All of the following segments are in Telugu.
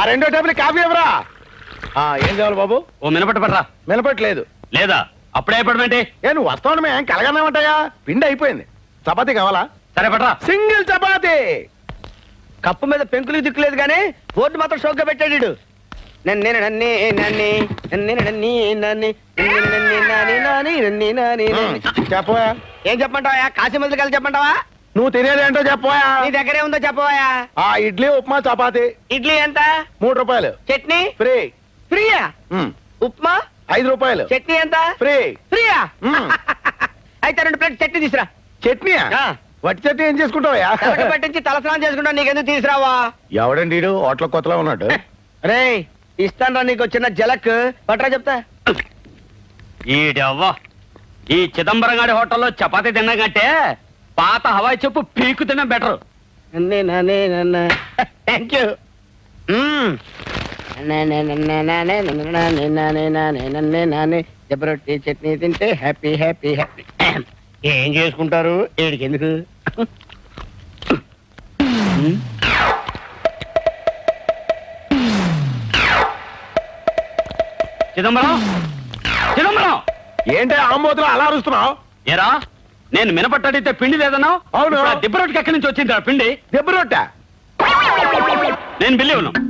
రెండో టేబుల్ కాఫీ ఎవరా? ఏం కావాలి బాబు? ఓ మినపట్టు పడరా. మినపట్లేదు లేదా అప్పుడే అయిపోవడమేంటి? నువ్వు వస్తావు ఏం కలగన్నామంటాయా? పిండి అయిపోయింది. చపాతీ కావాలా? సరే పడరా. సింగిల్ చపాతీ. కప్పు మీద పెంకులు దిక్కులేదు కానీ బోర్డు మాత్రం షోక్గా పెట్టాడు. చెప్పవా? ఏం చెప్పంటావా? కాశీ మందులు కలిసి చెప్పంటావా? నువ్వు తినేది ఏంటో చెప్పవా? నీ దగ్గరే ఉందో చెప్పవా? ఇడ్లీ ఉప్మా చపాతీ. ఇడ్లీ ఎంత? 3 రూపాయలు. చట్నీ ఫ్రీ. ఫ్రీయా? ఉప్మా 5 రూపాయలు. చట్నీ ఎంత? ఫ్రీ. ఫ్రీయా? అయితే 2 ప్లేట్ చట్నీ తీసురా. చట్నీ? వట్టి చట్నీ ఏం చేసుకుంటావా? తలక పట్టించి తలస్నానం చేసుకుంటా. నీకెందుకు తీసురావా? ఎవడండి హోటల్ కొత్తలో ఉన్నాడు. రే ఇస్తాను రా నీకు చిన్న జలక్. పట్రా చెప్తా. ఈడవ్వా ఈ చిదంబరం గారి హోటల్లో చపాతీ తిన్నా కంటే పాత హవాయి చెప్పు పీకు తిన్నా బెటర్. Thank you. జబరొట్టి చట్నీ తింటే హ్యాపీ హ్యాపీ హ్యాపీ. ఏం చేసుకుంటారు ఏడికి ఎందుకు? చిదంబరం చిదంబరం ఏంటి ఆంబోతులు అలా అరుస్తున్నావు? ఏరా నేను మినపట్టు అడిగితే పిండి లేదన్నావు. అవును. దిబ్బరొట్టుకి ఎక్కడి నుంచి వచ్చింది పిండి? దెబ్బ రొట్టె. నేను బిల్లి ఉన్నాను.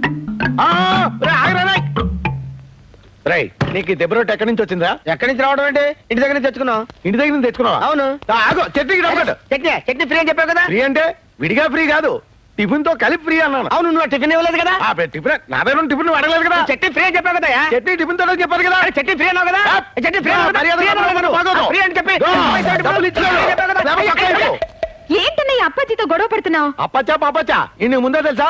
నీకు ఈ దెబ్బ రొట్టె ఎక్కడి నుంచి వచ్చిందా? ఎక్కడి నుంచి రావడం అంటే ఇంటి దగ్గర నుంచి తెచ్చుకున్నావు. ఇంటి దగ్గర నుంచి తెచ్చుకున్నావా? అవును. ఆగు, చట్నీకి డబ్బు. చట్నీ చట్నీ ఫ్రీ అని చెప్పావు కదా. ఫ్రీ అంటే విడిగా ఫ్రీ కాదు, టిఫిన్ తో కలిపి ఫ్రీ అన్నాను. అవును నువ్వు టిఫిన్ ఇవ్వలేదు కదా. టిఫిన్ నా దగ్గర టిఫిన్ అడగలేదు కదా. చట్నీ ఫ్రీ అని చెప్పావు కదా. చట్నీ టిఫిన్ తో చెప్పారు కదా. చట్నీ ఫ్రీ అన్నావు కదా. చట్నీ ఫ్రీ ఫ్రీ అని చెప్పి డబ్బులు ఇచ్చాడు. ఏంటన్నయ్య అప్పాజీతో గొడవ పడుతున్నావు? అప్పచ్చా పాపచ్చా ఇన్ని ముందే తెలుసా?